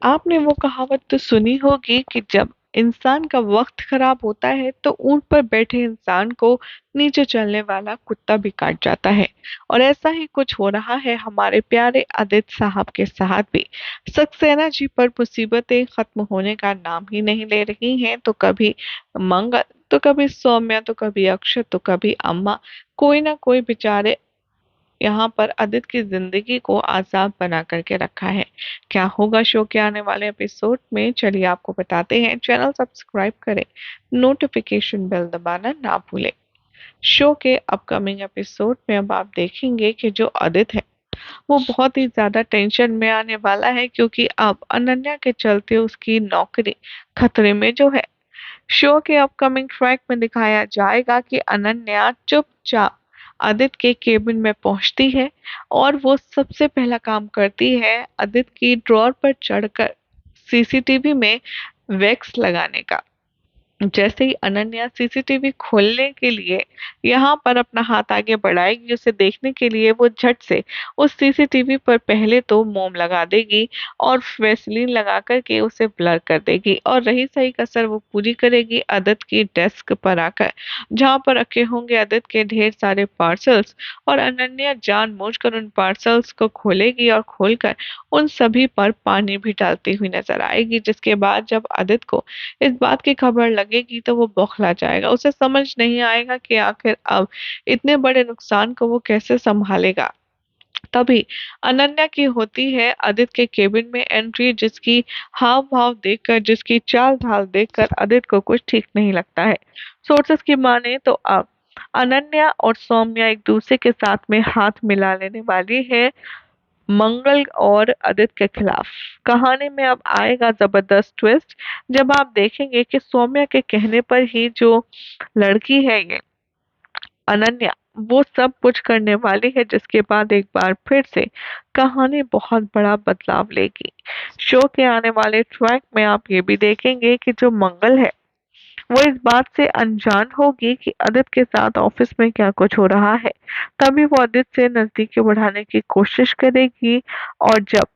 आपने वो कहावत तो सुनी होगी कि जब इंसान का वक्त खराब होता है तो ऊंट पर बैठे इंसान को नीचे चलने वाला कुत्ता भी काट जाता है। और ऐसा ही कुछ हो रहा है हमारे प्यारे आदित्य साहब के साथ भी। सक्सेना जी पर मुसीबतें खत्म होने का नाम ही नहीं ले रही हैं। तो कभी मंगल, तो कभी सौम्या, तो कभी अक्षत, तो कभी अम्मा। कोई ना कोई बेचारे यहाँ पर अदित की जिंदगी को आजाद बना करके रखा है। क्या होगा शो के आने वाले एपिसोड में, चलिए आपको बताते हैं। चैनल सब्सक्राइब करें, नोटिफिकेशन बेल दबाना ना भूलें। शो के अपकमिंग एपिसोड में अब आप देखेंगे कि जो अदित है वो बहुत ही ज्यादा टेंशन में आने वाला है, क्योंकि अब अनन्या के चलते उसकी नौकरी खतरे में जो है। शो के अपकमिंग ट्रैक में दिखाया जाएगा कि अनन्या चुपचाप आदित्य के केबिन में पहुंचती है और वो सबसे पहला काम करती है आदित्य की ड्रॉर पर चढ़कर सीसीटीवी में वैक्स लगाने का। जैसे ही अनन्या सीसीटीवी खोलने के लिए यहाँ पर अपना हाथ आगे बढ़ाएगी उसे देखने के लिए, वो झट से उस सीसीटीवी पर पहले तो मोम लगा देगी और वैसलीन लगा करके उसे ब्लर कर देगी। और रही सही कसर वो पूरी करेगी आदित्य की डेस्क पर आकर, जहाँ पर रखे होंगे आदित्य के ढेर सारे पार्सल्स। और अनन्या जानबूझकर उन पार्सल्स को खोलेगी और खोलकर उन सभी पर पानी भी डालती हुई नजर आएगी। जिसके बाद जब आदित्य को इस बात की खबर लगेगी तो वो बौखला जाएगा। उसे समझ नहीं आएगा कि आखिर अब इतने बड़े नुकसान को वो कैसे संभालेगा। तभी अनन्या की होती है आदित्य के केबिन में एंट्री, जिसकी हाव भाव देखकर, जिसकी चाल ढाल देखकर आदित्य को कुछ ठीक नहीं लगता है। सोर्सेस की माने तो अब अनन्या और सौम्या एक दूसरे के साथ में हाथ मिला लेने वाली है मंगल और आदित्य के खिलाफ। कहानी में अब आएगा जबरदस्त ट्विस्ट, जब आप देखेंगे कि सौम्या के कहने पर ही जो लड़की है ये अनन्या, वो सब कुछ करने वाली है, जिसके बाद एक बार फिर से कहानी बहुत बड़ा बदलाव लेगी। शो के आने वाले ट्रैक में आप ये भी देखेंगे कि जो मंगल है वो इस बात से अनजान होगी कि आदित्य के साथ ऑफिस में क्या कुछ हो रहा है। तभी वो आदित्य से नजदीकी बढ़ाने की कोशिश करेगी। और जब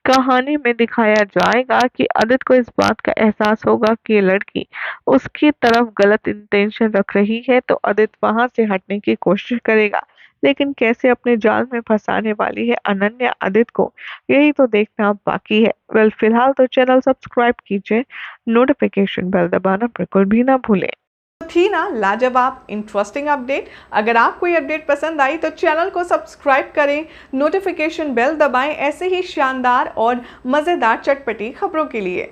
कहानी में दिखाया जाएगा कि आदित्य को इस बात का एहसास होगा कि ये लड़की उसकी तरफ गलत इंटेंशन रख रही है, तो आदित्य वहां से हटने की कोशिश करेगा। लेकिन कैसे अपने जाल में फंसाने वाली है अनन्या आदित्य को, यही तो देखना अब बाकी है। वेल, फिलहाल तो चैनल सब्सक्राइब कीजिए, नोटिफिकेशन बेल दबाना बिल्कुल भी ना भूलें। थी ना लाजवाब इंटरेस्टिंग अपडेट। अगर आपको ये अपडेट पसंद आई तो चैनल को सब्सक्राइब करें, नोटिफिकेशन बेल दबाएं ऐसे ही शानदार और मज़ेदार चटपटी खबरों के लिए।